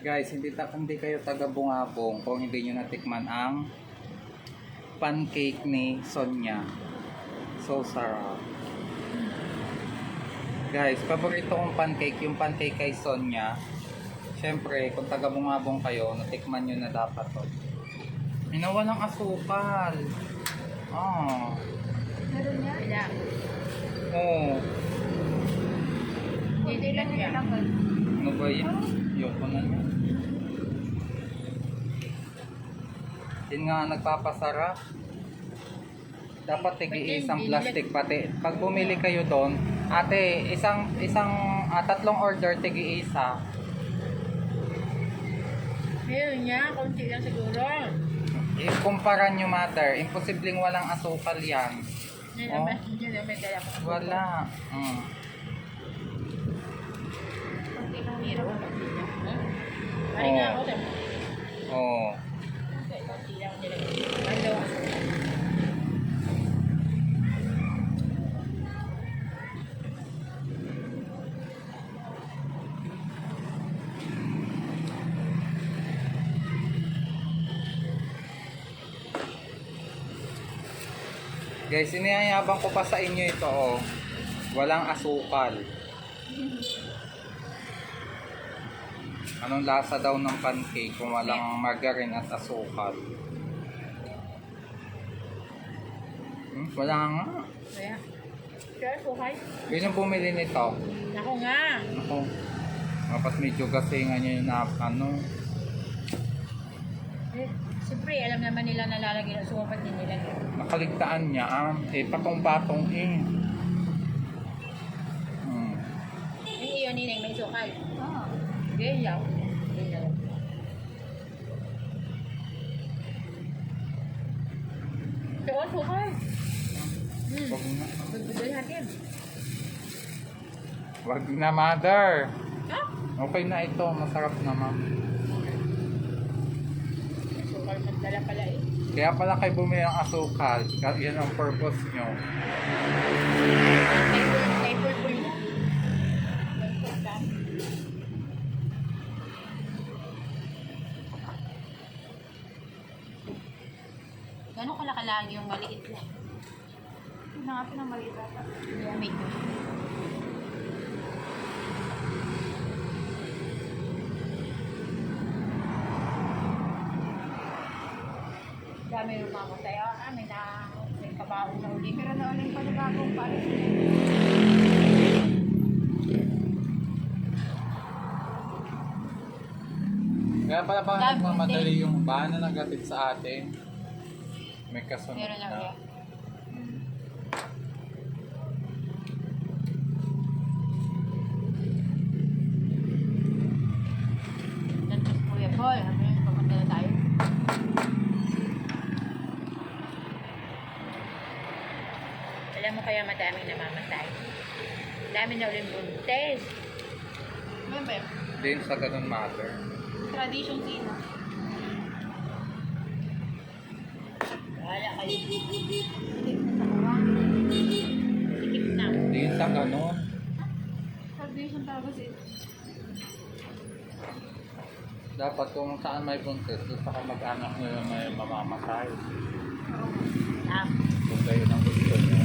Guys, hindi kayo taga-Bungabong kung hindi nyo natikman ang pancake ni Sonia. So sarap. Guys, paborito kong pancake, yung pancake kay Sonia. Siyempre, kung taga-Bungabong kayo, natikman nyo na dapat to. Minawa ng asukal. Oh. Meron niya? Wala. Oh. Hindi lang niya. Ano ba yan? Yoko na niya. Yun nga nagpapasarap. Dapat tigi-isang plastic pati. Pag bumili kayo doon, ate, tatlong order tigi-isa. Meron niya, konti lang siguro. Ikumpara nyo, mother. Imposibleng walang asukal yan. Yan ang may dala ko. Wala. Konti lang hirap ang pagkita. Pari nga ako. Oo. Konti lang nila. Ano? Guys, iniyayabang ko pa sa inyo ito, oh. Walang asukal. Anong lasa daw ng pancake kung walang margarine at asukal? Wala nga. Kaya. Kaya, suhay. Yun yung bumili nito. Ako nga. Ako. Dapat medyo gasingan nyo yung Siyempre, alam naman nila nalalagay ng suwapat din nila. nakaligtaan niya, patong-patong Yung iyon ninay, may sukal. Ganyan. Ganyan. Doon, sukal. Wag na. Bagbudoy natin. Wag na, mother. Ah? Okay na ito, masarap naman. May sukal magdala pala eh. Kaya pala kayo bumili ng asukal. Yan ang purpose nyo. May pulpul mo. Gano'n kalakalang yung maliit lang? Hanapin ng maliit ata. Yeah, may ko. Dami yung mamatay. May kabaong na uli. Pero na uling pa na bagong pares niya. Kaya pala ba Dami, nagmamadali yung van na nagatid sa atin? May kasunod Meron lang na. yan. Nantos Kuya Paul, sabi niya, papunta na tayo. Alam mo kaya madaming namamatay. Dami na ulit buntes. Remember, Din sa ganun, mother. tradition sino? Wala kayo. Sikip na. Din sa ganun. Tradition talaga si Dapat kung saan may buntis, doon sa kamag-anak nyo yung may mamamatay. Kung kayo nang gusto nyo.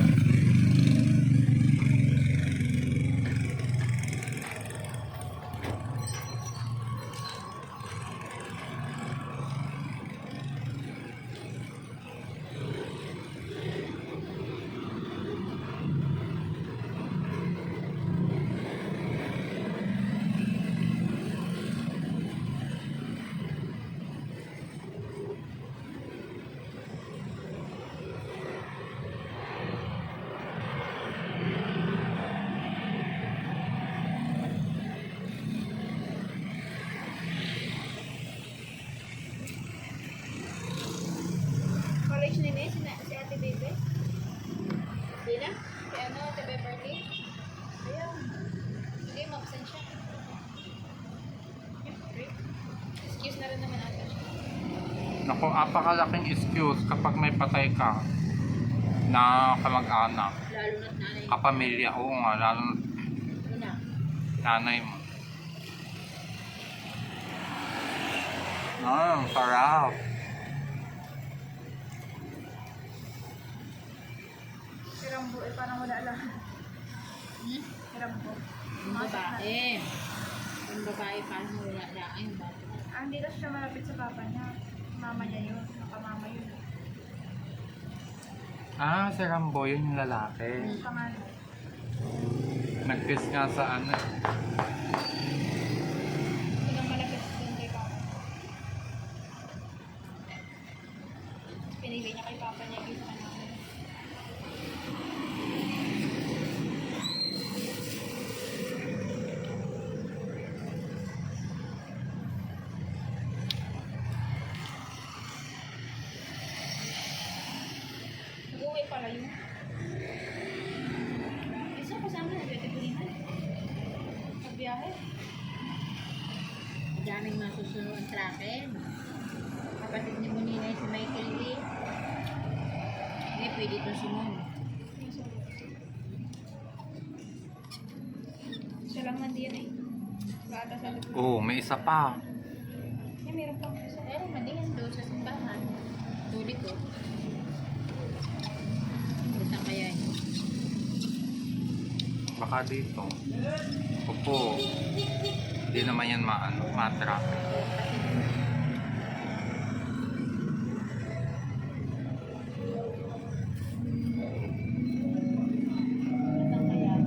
college ni May, si Ate Bebe. Di na? Si ano, Ate Beverly? Ayun. Hindi, ma-absent siya. Excuse na rin naman ata siya. Naku, apakalaking excuse kapag may patay ka na kamag-anak. Lalo na't nanay. Kapamilya, oo nga, lalo na Ina. nanay mo. Sarap. Si Rambo, eh, parang wala lang. Si Rambo. Yung babae. Yung babae parang wala lang. Yung bata. Hindi kasi siya malapit sa papa niya. Mama niya yun. Nakamama yun. Si Rambo, yun yung lalaki. Pangalan. Nag-kiss nga sa ano. Silang malapit doon kay papa. Pinili niya kay papa niya yung sa kanila. Nag-uwi pala yun. Isa kasama na pwede kulihan. Nagbiyahe. Daming masusunod sa akin. Kapatid ni Munina si Michael Lee. Hindi pwede ito sumunod. Siya lang nandiyan eh. Bata sa likod. May isa pa. Meron pang isa. Pero madihan doon sa simbahan. Tuli ko. Basta kaya yun. Baka dito. Opo. Hindi naman yan matrap. Basta kaya yun.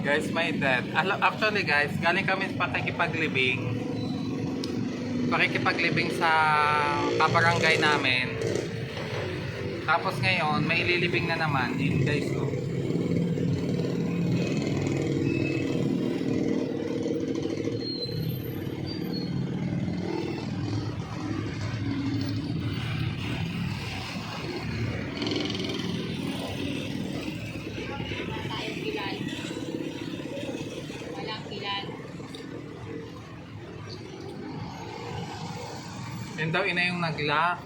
Guys, may death. Actually guys, galing kami pakikipaglibing. Pakikipaglibing sa kabarangay namin. Tapos ngayon, may ililibing na naman. Yun guys, oh. Wala tayong kilal. Walang kilal. Yun daw ina yung nag-lock.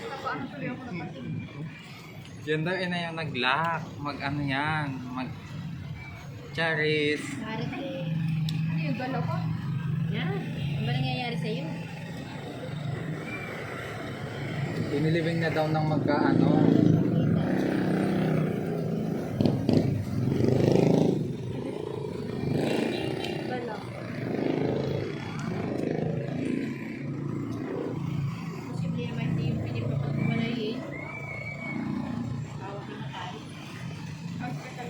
Napaano tuloy ako napatid. Yan daw ina yung nag-lock. Mag-ano yan. Mag-charis. Marite. Ano yung galaw ko? Yan. Ano ba nangyayari sa'yo? Inilibing na daw ng magkaano. Galaw. Posible naman hindi yung pinipapagmalayin. Hawak na tayo. Hospital.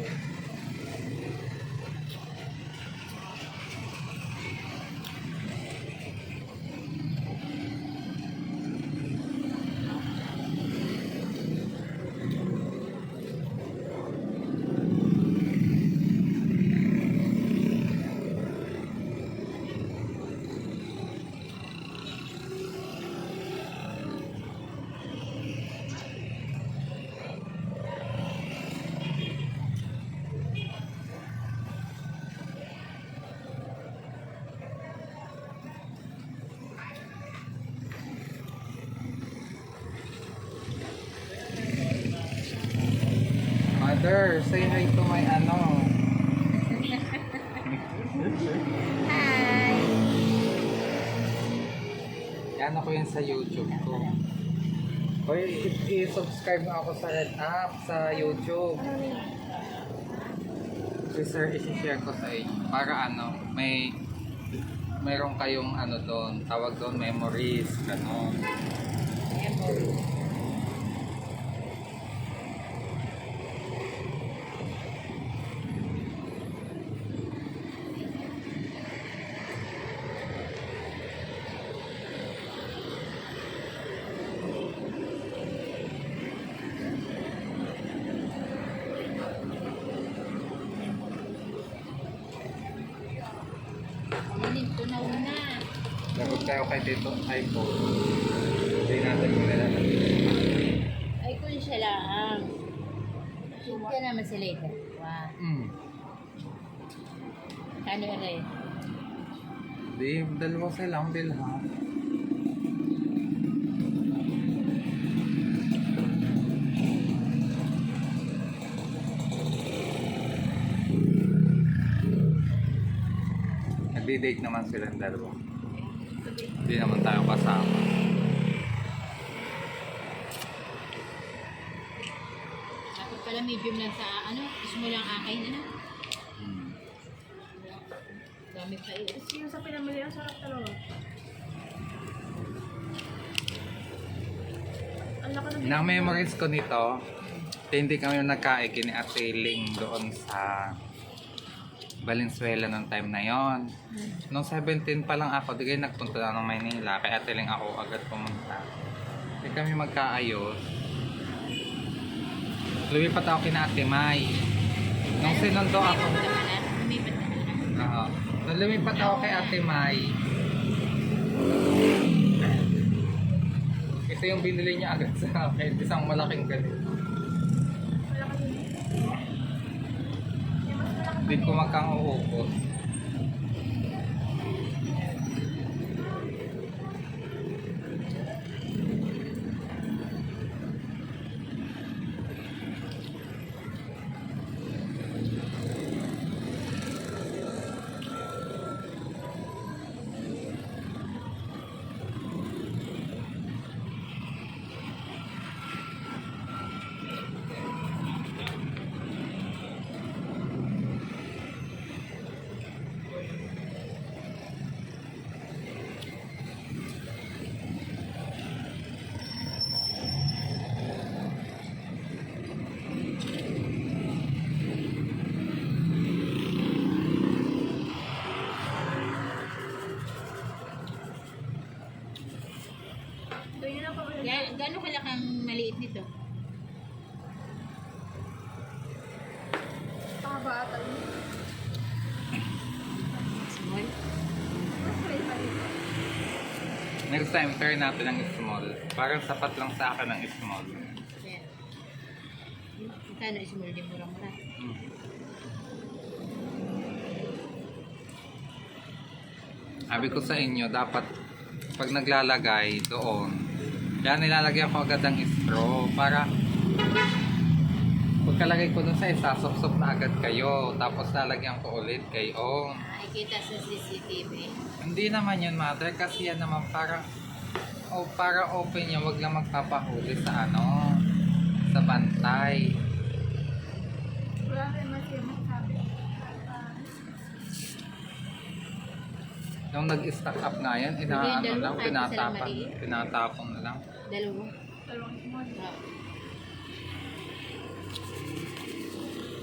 Mother, say hi to my ano. Hi! Yan ako yun sa YouTube ko. Hoy, i-subscribe mo ako sa Red App sa YouTube. Sir, isi-share ko sa inyo para ano, mayroon kayong ano doon, tawag doon memories, gano'n. Minit ko na una. Lagot tayo kay Tito Aiko. Hindi natin kilala. Ay, kung siya lang. Shoot ka naman sila ito. Wow. Mm. Ano rin? Di, dalawa silang bilhan. Nagdi-date naman silang dalawa. Hindi naman tayo kasama. Dapat pala medium lang sa ano, small lang akin, ano? Hmm. Dami pa eh. Tapos yung sa pinamili, ang sarap talaga. Ang laki ng Nang memories ko nito, hindi kami nagkain ni Ate Ling doon sa Valenzuela nung time na yon. Nung 17 pa lang ako, di kayo nagpunta na ng Maynila. Kaya Ate Ling ako agad pumunta. Di kami magkaayos. Lumipat ako kina Ate May. Nung sinundo ako, Lumipat ka na. oo. Nung lumipat ako kay Ate May, ito yung binili niya agad sa akin. Isang malaking galit. Hindi ko makang uukot. Gano'n kalaki ang maliit nito? Pangabatan. Small? Next time, try natin ang small. Parang sapat lang sa akin ang small. Kaya. Kano small din murang-mura? Sabi ko sa inyo, dapat pag naglalagay doon, kaya nilalagyan ko agad ang straw para pagkalagay ko dun sa isa, sup na agad kayo. Tapos lalagyan ko ulit kayo. Nakikita sa CCTV. Hindi naman yun, mother, kasi yan naman para para open yan, wag lang magpapahuli sa ano, sa bantay. Wala rin masabi. Nung nag-stack up nga yan, Hindi, inaano dalawa, lang, kahit isa lang maliit. tinatapon na lang. Dalawa. Dalawang small.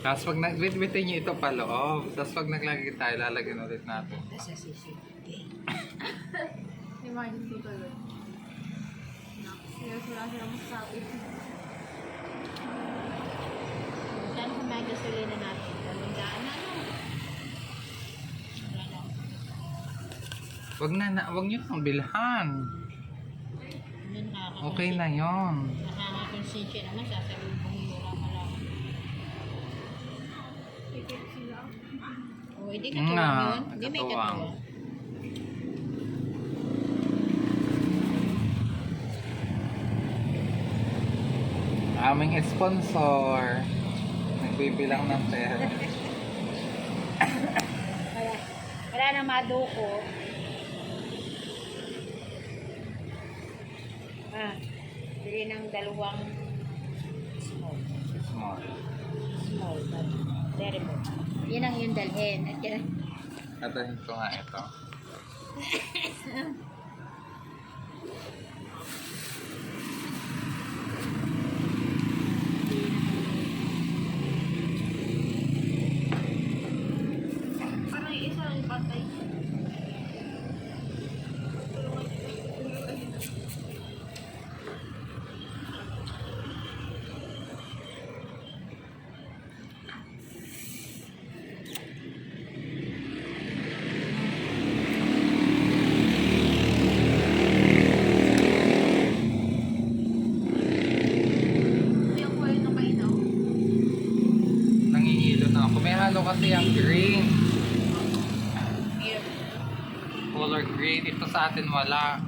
Tapos pag nag-wait-waitin nyo ito pa loob, tapos pag naglagay tayo, lalagyan ulit natin. Sa CCTV. Imagine ko tuloy. Serious, wala silang masasabi. Saan kung may gasolina natin? Dalawang na ano? Wala na. Wag nyo nang bilhan. Okay na yon. Nakakakonsensya naman, sasabihin kong wala. Tikit sila. O, hindi Nga, katuwang yun. Hindi may katuwang. katuwang. Aming sponsor. Nagbibilang ng pera. Wala na maduko. Bili ng dalawang small. Small. Small, but very good. Yan ang yung dalhin. At yan, Katahin ko nga ito. Parang yung isa lang patay. color green. Ito sa atin wala.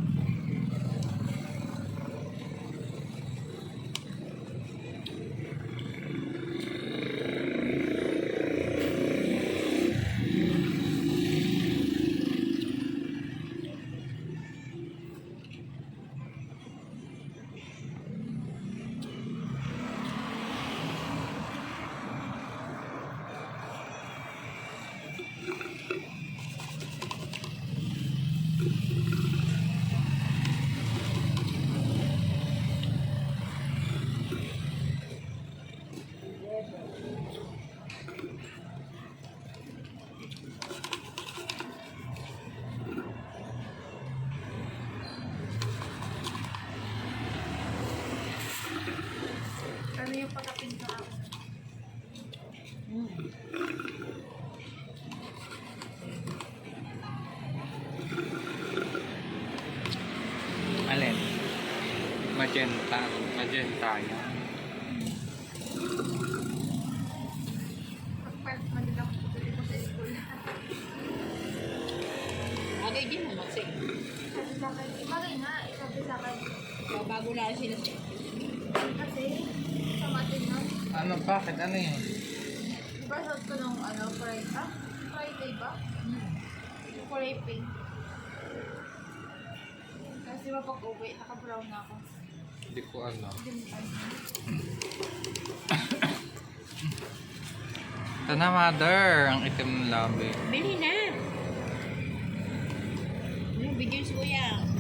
Ano yung pagkapinta ako? Alin? Magenta. Magenta yan. Pag-part man nila ako tuloy ko sa school. Agay din mo, Maxi. Sabi sa akin, ibagay nga, sabi sa akin. Bago na sila sa Kasi, sa matin na, Ano, bakit? Ano yun? diba shot ko nung Friday, Friday ba? Yung kulay pink. Kasi diba pag uwi, naka-brown na ako. Hindi ko ano. Ito na, mother. Ang itim ng labi. Bili na. Yung video si Kuya.